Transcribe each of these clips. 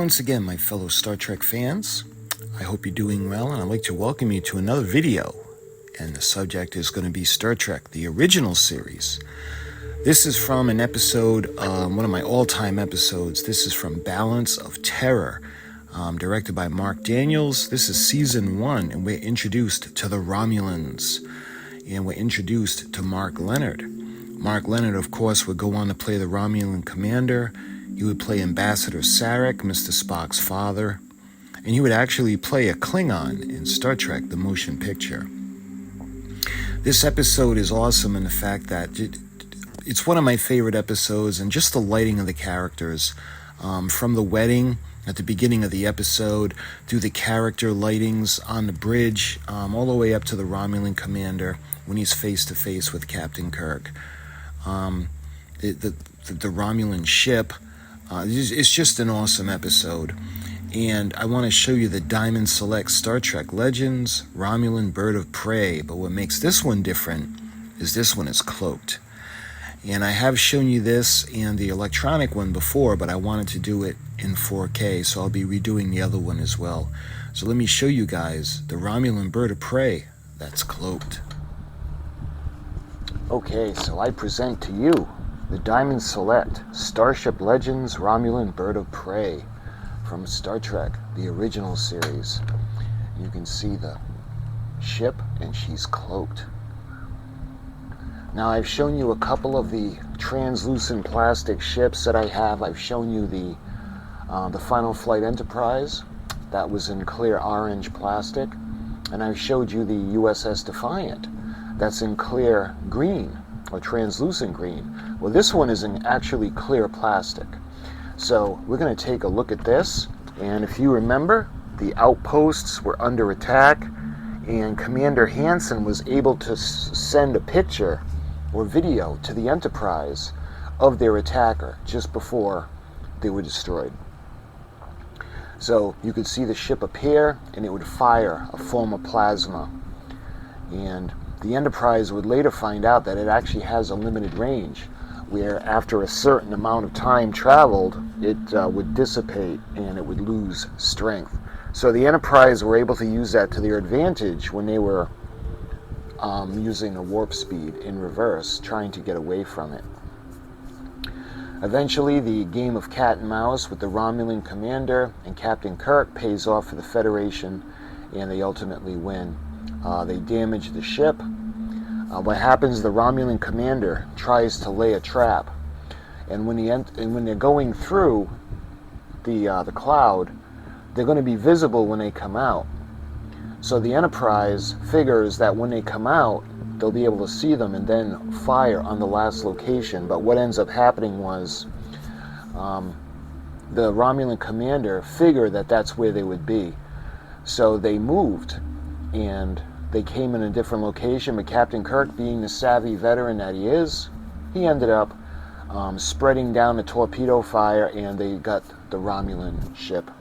once again, my fellow Star Trek fans. I hope you're doing well, and I'd like to welcome you to another video. And the subject is going to be Star Trek, the original series. This is from an episode, one of my all-time episodes. This is from Balance of Terror, directed by Mark Daniels. This is season 1, and we're introduced to the Romulans. And we're introduced to Mark Lenard. Mark Lenard, of course, would go on to play the Romulan commander. He would play Ambassador Sarek, Mr. Spock's father. And he would actually play a Klingon in Star Trek, the motion picture. This episode is awesome in the fact that it's one of my favorite episodes, and just the lighting of the characters. From the wedding at the beginning of the episode, through the character lightings on the bridge, all the way up to the Romulan commander when he's face-to-face with Captain Kirk. The Romulan ship. It's just an awesome episode. And I want to show you the Diamond Select Star Trek Legends Romulan Bird of Prey. But what makes this one different is this one is cloaked. And I have shown you this and the electronic one before, but I wanted to do it in 4K, so I'll be redoing the other one as well. So let me show you guys the Romulan Bird of Prey that's cloaked. Okay, so I present to you the Diamond Select Starship Legends Romulan Bird of Prey from Star Trek, the original series. You can see the ship, and she's cloaked. Now, I've shown you a couple of the translucent plastic ships that I have. I've shown you the Final Flight Enterprise. That was in clear orange plastic. And I showed you the USS Defiant. That's in clear green, or translucent green. Well, this one is in actually clear plastic. So we're going to take a look at this. And if you remember, the outposts were under attack, and Commander Hansen was able to send a picture or video to the Enterprise of their attacker just before they were destroyed. So you could see the ship appear, and it would fire a form of plasma. And the Enterprise would later find out that it actually has a limited range, where after a certain amount of time traveled, it would dissipate and it would lose strength. So the Enterprise were able to use that to their advantage when they were using a warp speed in reverse, trying to get away from it. Eventually, the game of cat and mouse with the Romulan commander and Captain Kirk pays off for the Federation, and they ultimately win. They damage the ship. What happens, the Romulan commander tries to lay a trap, and when they're going through the cloud, they're going to be visible when they come out. So the Enterprise figures that when they come out, they'll be able to see them and then fire on the last location. But what ends up happening was the Romulan commander figured that that's where they would be. So they moved, and they came in a different location, but Captain Kirk, being the savvy veteran that he is, he ended up spreading down the torpedo fire, and they got the Romulan ship.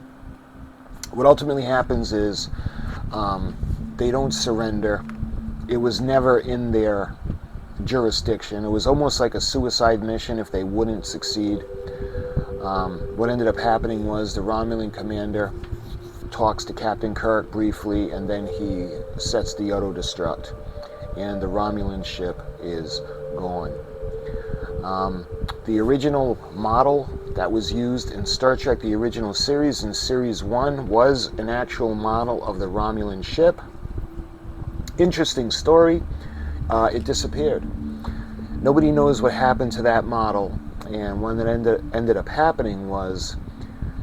What ultimately happens is they don't surrender. It was never in their jurisdiction. It was almost like a suicide mission if they wouldn't succeed. What ended up happening was the Romulan commander talks to Captain Kirk briefly, and then he sets the auto-destruct, and the Romulan ship is gone. The original model that was used in Star Trek, the original series, in Series 1, was an actual model of the Romulan ship. Interesting story, it disappeared. Nobody knows what happened to that model, and what ended up happening was,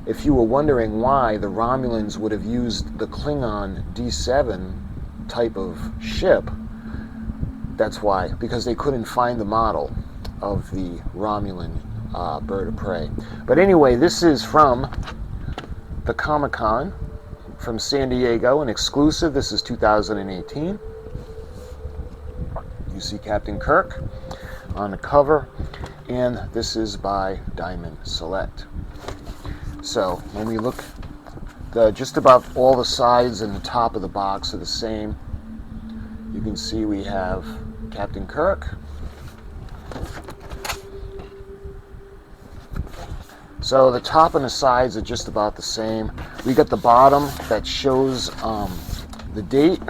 if you were wondering why the Romulans would have used the Klingon D7 type of ship, that's why, because they couldn't find the model of the Romulan bird of prey. But anyway, this is from the Comic-Con from San Diego, an exclusive. This is 2018. You see Captain Kirk on the cover, and this is by Diamond Select. So when we look, just about all the sides and the top of the box are the same. You can see we have Captain Kirk, So the top and the sides are just about the same. We got the bottom that shows the date.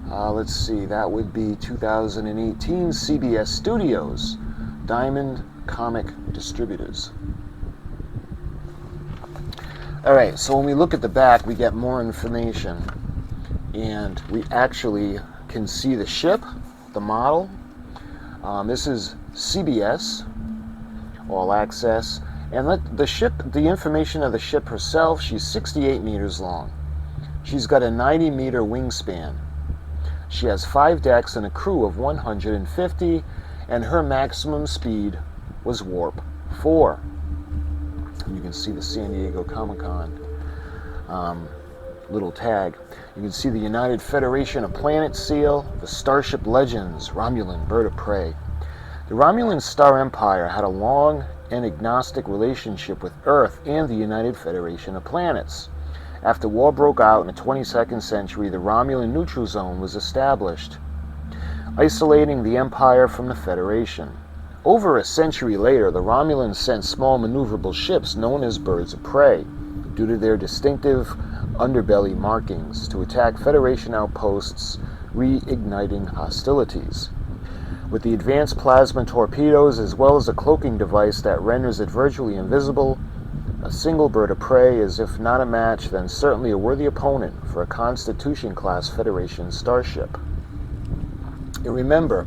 Let's see, that would be 2018 CBS Studios, Diamond Comic Distributors. Alright, so when we look at the back, we get more information. And we actually can see the ship, the model. This is CBS, All Access. And the ship, the information of the ship herself, she's 68 meters long. She's got a 90-meter wingspan. She has 5 decks and a crew of 150, and her maximum speed was warp 4. You can see the San Diego Comic-Con little tag. You can see the United Federation of Planets seal, the Starship Legends, Romulan Bird of Prey. The Romulan Star Empire had a long and agnostic relationship with Earth and the United Federation of Planets. After war broke out in the 22nd century, the Romulan neutral zone was established, isolating the Empire from the Federation. Over a century later, the Romulans sent small maneuverable ships known as birds of prey, due to their distinctive underbelly markings, to attack Federation outposts, reigniting hostilities. With the advanced plasma torpedoes, as well as a cloaking device that renders it virtually invisible, a single bird of prey is, if not a match, then certainly a worthy opponent for a Constitution-class Federation starship. And remember,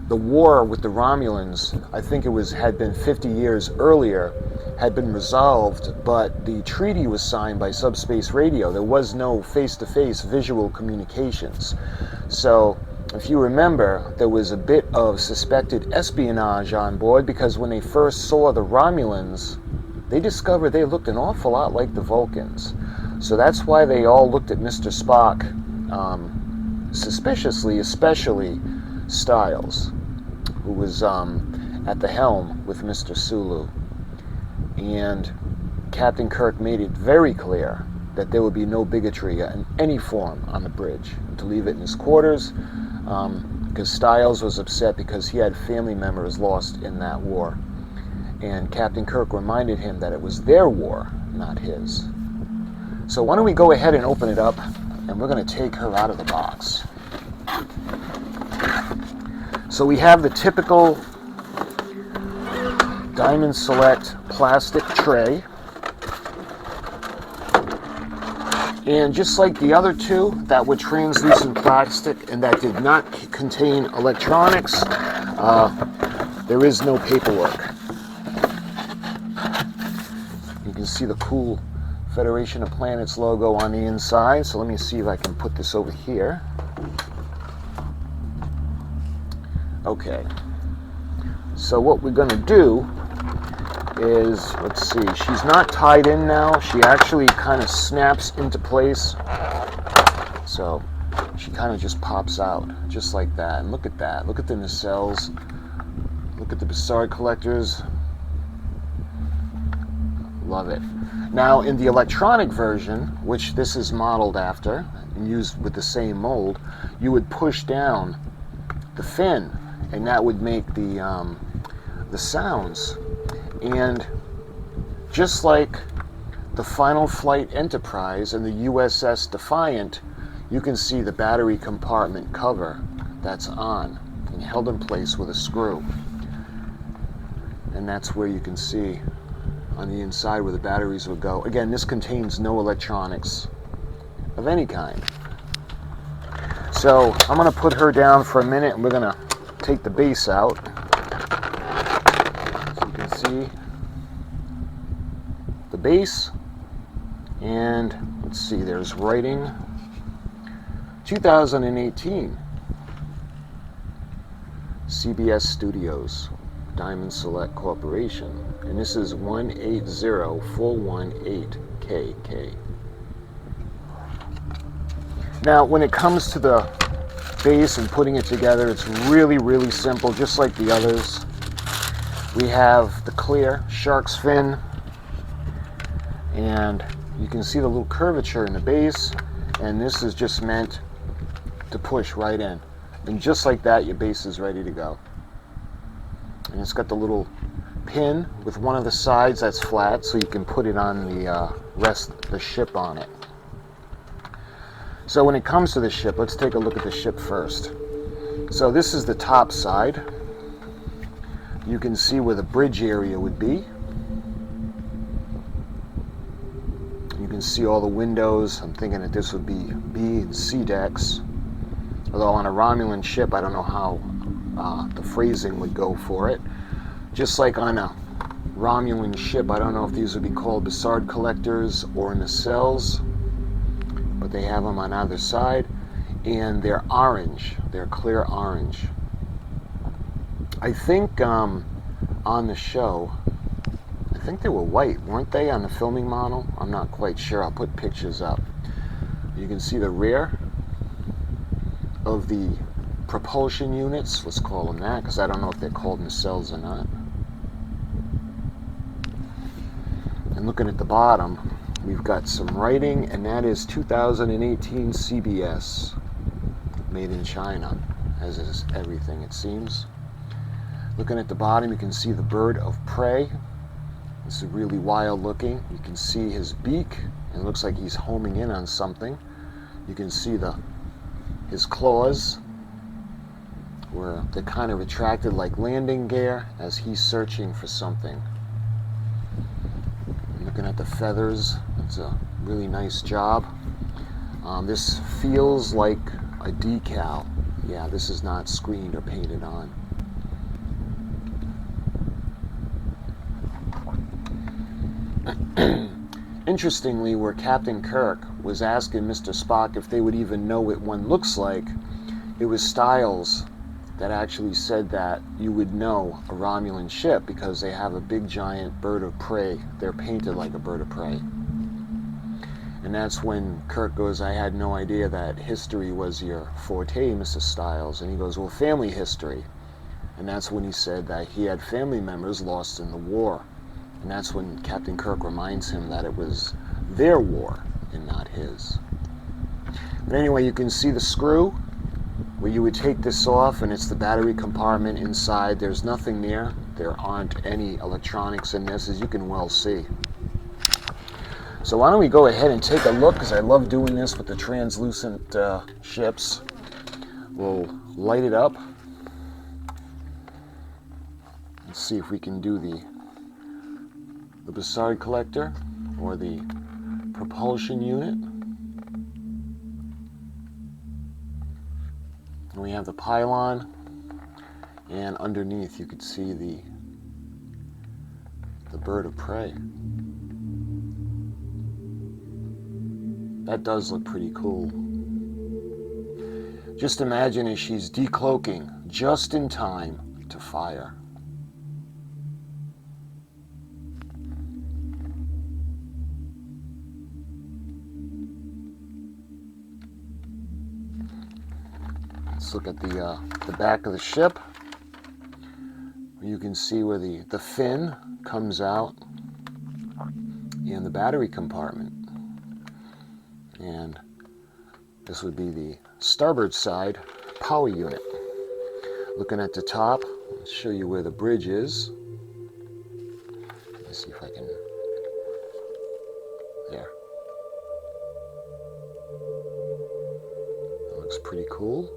the war with the Romulans, I think had been 50 years earlier, had been resolved, but the treaty was signed by subspace radio. There was no face-to-face visual communications. So, if you remember, there was a bit of suspected espionage on board, because when they first saw the Romulans, they discovered they looked an awful lot like the Vulcans. So that's why they all looked at Mr. Spock suspiciously, especially Styles, who was at the helm with Mr. Sulu. And Captain Kirk made it very clear that there would be no bigotry in any form on the bridge, and to leave it in his quarters, because Styles was upset because he had family members lost in that war. And Captain Kirk reminded him that it was their war, not his. So why don't we go ahead and open it up, and we're going to take her out of the box. So we have the typical Diamond Select plastic tray. And just like the other two that were translucent plastic and that did not contain electronics, there is no paperwork. You can see the cool Federation of Planets logo on the inside. So let me see if I can put this over here. Okay. So what we're going to do is, let's see, she's not tied in now. She actually kind of snaps into place. So she kind of just pops out, just like that. And look at that. Look at the nacelles. Look at the Bassard collectors. Love it. Now, in the electronic version, which this is modeled after and used with the same mold, you would push down the fin, and that would make the sounds. And just like the Final Flight Enterprise and the USS Defiant, you can see the battery compartment cover that's on and held in place with a screw. And that's where you can see on the inside where the batteries would go. Again, this contains no electronics of any kind. So I'm going to put her down for a minute, and we're going to take the base out. So you can see the base, and let's see, there's writing 2018 CBS Studios, Diamond Select Corporation, and this is 180418KK. Now, when it comes to the base and putting it together, it's really, really simple, just like the others. We have the clear shark's fin, and you can see the little curvature in the base, and this is just meant to push right in. And just like that, your base is ready to go. And it's got the little pin with one of the sides that's flat, so you can put it on the rest of the ship on it. So when it comes to the ship, let's take a look at the ship first. So this is the top side. You can see where the bridge area would be. You can see all the windows. I'm thinking that this would be B and C decks. Although on a Romulan ship, I don't know how the phrasing would go for it. Just like on a Romulan ship, I don't know if these would be called Bassard collectors or nacelles, but they have them on either side, and they're orange. They're clear orange. I think on the show, I think they were white, weren't they, on the filming model? I'm not quite sure. I'll put pictures up. You can see the rear of the propulsion units. Let's call them that, because I don't know if they're called nacelles or not. And looking at the bottom, we've got some writing, and that is 2018 CBS, made in China, as is everything, it seems. Looking at the bottom, you can see the bird of prey. This is really wild looking. You can see his beak, and it looks like he's homing in on something. You can see his claws, where they're kind of retracted like landing gear as he's searching for something. Looking at the feathers, it's a really nice job. This feels like a decal. Yeah, this is not screened or painted on. Interestingly, where Captain Kirk was asking Mr. Spock if they would even know what one looks like, it was Styles that actually said that you would know a Romulan ship because they have a big giant bird of prey. They're painted like a bird of prey. And that's when Kirk goes, I had no idea that history was your forte, Mr. Styles. And he goes, well, family history. And that's when he said that he had family members lost in the war. And that's when Captain Kirk reminds him that it was their war and not his. But anyway, you can see the screw where you would take this off, and it's the battery compartment inside. There's nothing there. There aren't any electronics in this, as you can well see. So why don't we go ahead and take a look, because I love doing this with the translucent ships. We'll light it up. Let's see if we can do the Bassard collector or the propulsion unit. And we have the pylon, and underneath you could see the bird of prey. That does look pretty cool. Just imagine as she's decloaking just in time to fire. Let's look at the back of the ship. You can see where the fin comes out in the battery compartment. And this would be the starboard side power unit. Looking at the top, I'll show you where the bridge is. Let's see if I can... There. That looks pretty cool.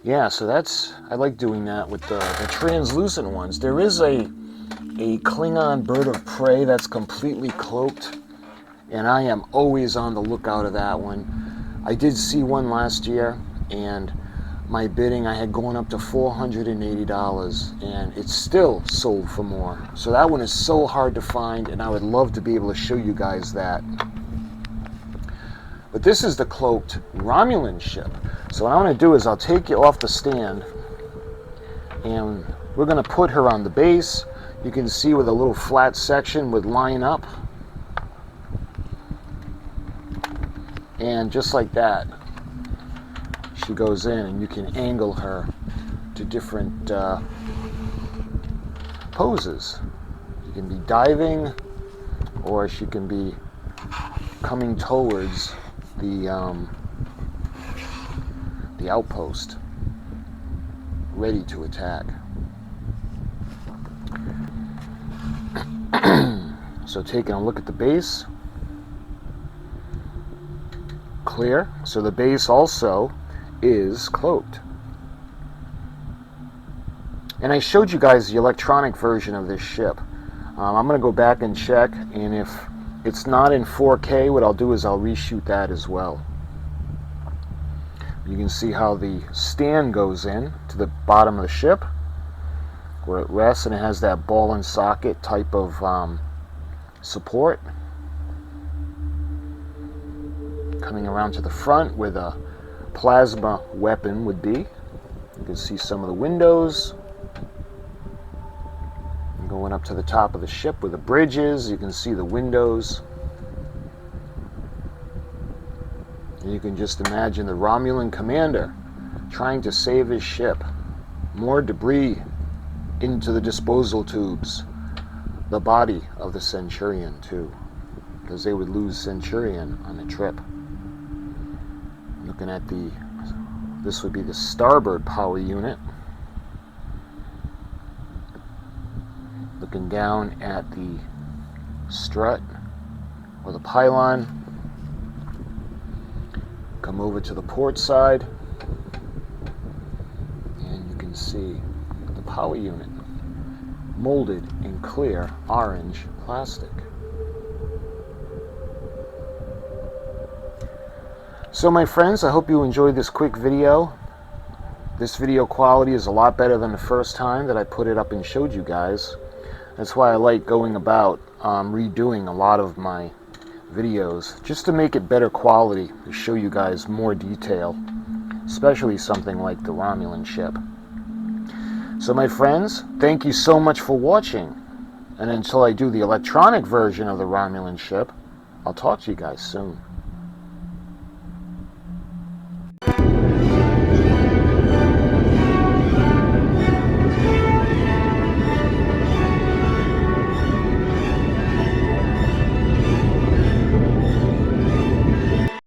Yeah, so I like doing that with the translucent ones. There is a Klingon bird of prey that's completely cloaked, and I am always on the lookout of that one. I did see one last year, and my bidding, I had gone up to $480, and it's still sold for more. So that one is so hard to find, and I would love to be able to show you guys that. But this is the cloaked Romulan ship. So what I'm going to do is I'll take you off the stand, and we're going to put her on the base. You can see where the little flat section would line up. And just like that, she goes in, and you can angle her to different poses. You can be diving, or she can be coming towards the the outpost, ready to attack. So taking a look at the base, clear. So the base also is cloaked. And I showed you guys the electronic version of this ship. I'm going to go back and check, and if it's not in 4K, what I'll do is I'll reshoot that as well. You can see how the stand goes in to the bottom of the ship, where it rests, and it has that ball and socket type of support. Coming around to the front where the plasma weapon would be. You can see some of the windows. Going up to the top of the ship where the bridge is, you can see the windows. And you can just imagine the Romulan commander trying to save his ship. More debris into the disposal tubes. The body of the Centurion too, because they would lose Centurion on the trip. Looking at this would be the starboard power unit. Looking down at the strut or the pylon. Come over to the port side, and you can see the power unit molded in clear orange plastic. So my friends, I hope you enjoyed this quick video. This video quality is a lot better than the first time that I put it up and showed you guys. That's why I like going about redoing a lot of my videos, just to make it better quality, to show you guys more detail, especially something like the Romulan ship. So my friends, thank you so much for watching, and until I do the electronic version of the Romulan ship, I'll talk to you guys soon.